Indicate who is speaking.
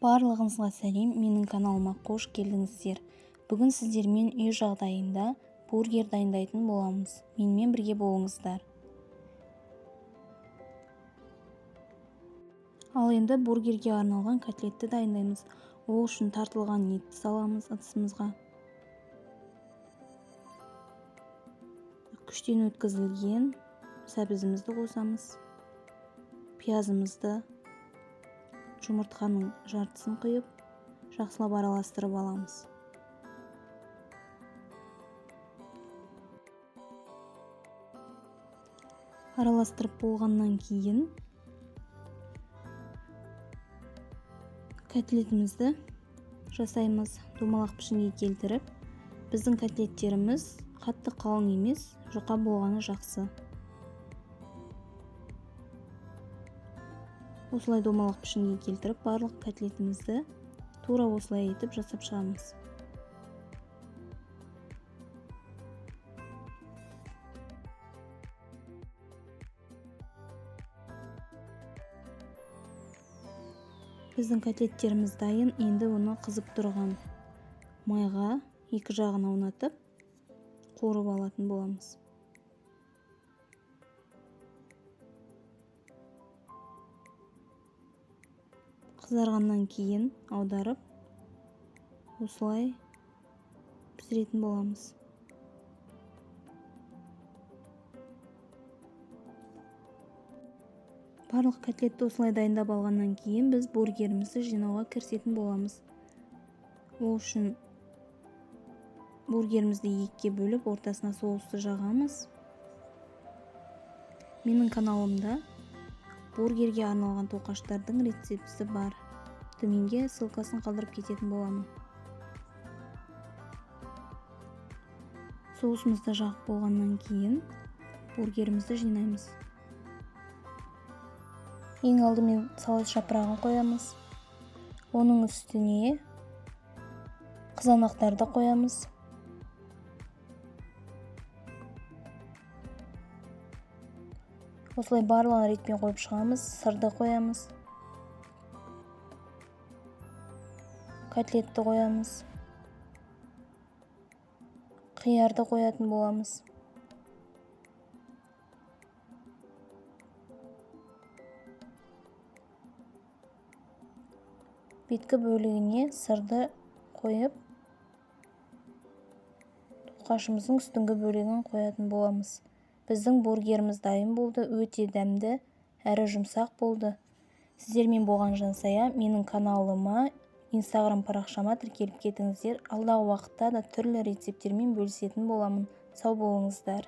Speaker 1: Барлығыңызға сәлем, менің каналыма қош келдіңіздер. Бүгін сіздермен үй жағдайында бургер дайындайтын боламыз. Менімен бірге болыңыздар. Ал енді бургерге арналған котлетті дайындаймыз. Ол үшін тартылған етті саламыз ыдысымызға. Күштен өткізілген сәбізімізді қосамыз. Пиязымызды, жұмыртқаның жартысын құйып, жақсылап араластырып аламыз. Араластырып болғаннан кейін котлетімізді жасаймыз. Домалақ пішінге келтіріп, біздің котлеттеріміз қатты қалың емес, жұқа болғаны жақсы. Осылай домалақ пішінге келтіріп, барлық котлетімізді тура осылай етіп жасап шығамыз. Біздің котлеттеріміз дайын. Енді оны қызып тұрған майға екі жағын аунатып, қуырып алатын боламыз. Қызарғаннан кейін аударып, осылай пісіретін боламыз. Барлық котлетті осылай дайындап алғаннан кейін біз бургерімізді жинауға кірісетін боламыз. Ол үшін бургерімізді екіге бөліп, ортасына соусты жағамыз. Менің каналымда бургерге арналған тоқаштардың рецепті бар. Төменге ссылкасын қалдырып кететін боламын. Соусымызды жағып болғаннан кейін бургерімізді жинаймыз. Ең алдымен салат жапырағын қоямыз. Оның үстіне қызанақтарды қоямыз. Осылай барлығын ретпен қойып шығамыз. Сырды қоямыз. Котлетті қоямыз. Қиярды қоятын боламыз. Беткі бөлігіне сырды қойып, тоқашымыздың үстіңгі бөлігін қоятын боламыз. Біздің бургеріміз дайын болды. Өте дәмді әрі жұмсақ болды. Сіздермен болған жансая менің каналыма, Instagram парақшама тіркеліп кетіңіздер. Алдағы уақытта да түрлі рецептермен бөлісетін боламын. Сау болыңыздар.